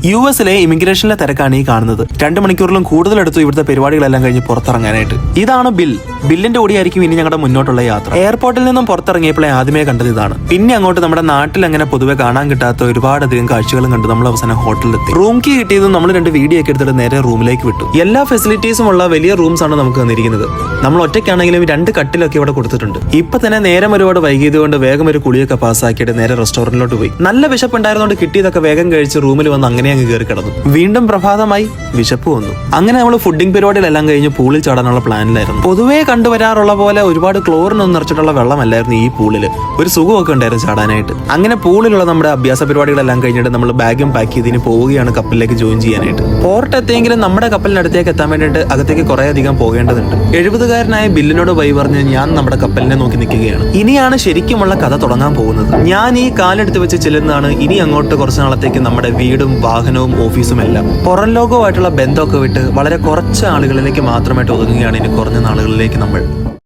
യുഎസിലെ ഇമിഗ്രേഷനിലെ തിരക്കാണ് ഈ കാണുന്നത്. 2 മണിക്കൂറിലും കൂടുതലെടുത്തു ഇവിടുത്തെ പരിപാടികളെല്ലാം കഴിഞ്ഞ് പുറത്തിറങ്ങാനായിട്ട്. ഇതാണ് ബില്ലിന്റെ കൂടിയായിരിക്കും ഇനി ഞങ്ങളുടെ മുന്നോട്ടുള്ള യാത്ര. എയർപോർട്ടിൽ നിന്നും പുറത്തിറങ്ങിയപ്പോഴേ ആദ്യമേ കണ്ടത് ഇതാണ്. പിന്നെ അങ്ങോട്ട് നമ്മുടെ നാട്ടിൽ അങ്ങനെ പൊതുവെ കാണാൻ കിട്ടാത്ത ഒരുപാടധികം കാഴ്ചകളും കണ്ടു നമ്മൾ അവസാനം ഹോട്ടലിലെത്തി. റൂം കീ കിട്ടിയതും നമ്മൾ 2 വീഡിയോ ഒക്കെ എടുത്തിട്ട് നേരെ റൂമിലേക്ക് വിട്ടു. എല്ലാ ഫെസിലിറ്റീസും ഉള്ള വലിയ റൂംസ് ആണ് നമുക്ക് തന്നിരിക്കുന്നത്. നമ്മൾ ഒറ്റയ്ക്കാണെങ്കിലും 2 കട്ടിലൊക്കെ ഇവിടെ കൊടുത്തിട്ടുണ്ട്. ഇപ്പൊ തന്നെ നേരം ഒരുപാട് വൈകിയത് കൊണ്ട് വേഗം ഒരു കുളിയൊക്കെ പാസ്സാക്കിയിട്ട് നേരെ റെസ്റ്റോറന്റിലോട്ട് പോയി. നല്ല വിശപ്പുണ്ടായിരുന്നോണ്ട് കിട്ടിയതൊക്കെ വേഗം കഴിച്ച് റൂമിൽ വന്ന് അങ്ങനെ അങ്ങ് കയറി കിടന്നു. വീണ്ടും പ്രഭാതമായി, വിശപ്പ് വന്നു. അങ്ങനെ നമ്മൾ ഫുഡിംഗ് പരിപാടികളെല്ലാം കഴിഞ്ഞ് പൂളിൽ ചാടാനുള്ള പ്ലാനിലായിരുന്നു. പൊതുവേ കണ്ടുവരാറുള്ള പോലെ ഒരുപാട് ക്ലോറിനൊന്നും നിറച്ചിട്ടുള്ള വെള്ളമല്ലായിരുന്നു ഈ പൂളിൽ. ഒരു സുഖമൊക്കെ ഉണ്ടായിരുന്നു ചാടാനായിട്ട്. അങ്ങനെ പൂളിലുള്ള നമ്മുടെ അഭ്യാസ പരിപാടികളെല്ലാം കഴിഞ്ഞിട്ട് നമ്മൾ ബാഗും പാക്ക് ചെയ്തിന് പോവുകയാണ് കപ്പലിലേക്ക് ജോയിൻ ചെയ്യാനായിട്ട്. പോർട്ട് എത്തിയെങ്കിലും നമ്മുടെ കപ്പലിനടുത്തേക്ക് എത്താൻ വേണ്ടിയിട്ട് അകത്തേക്ക് കുറെ അധികം പോകേണ്ടതുണ്ട്. 70-കാരനായ ബില്ലിനോട് വൈ പറഞ്ഞ് ഞാൻ നമ്മുടെ കപ്പലിനെ നോക്കി നിൽക്കുകയാണ്. ഇനിയാണ് ശരിക്കുമുള്ള കഥ തുടങ്ങാൻ പോകുന്നത്. ഞാൻ ഈ കാലെടുത്ത് വെച്ച് ചെല്ലുന്നതാണ് ഇനി അങ്ങോട്ട് കുറച്ച് നാളത്തേക്ക് നമ്മുടെ വീടും വാഹനവും ഓഫീസും എല്ലാം. പുറം ലോകവുമായിട്ടുള്ള ബന്ധമൊക്കെ വിട്ട് വളരെ കുറച്ച് ആളുകളിലേക്ക് മാത്രമായിട്ട് ഒതുങ്ങുകയാണ് ഇനി കുറഞ്ഞ നാളുകളിലേക്ക് നമ്മൾ.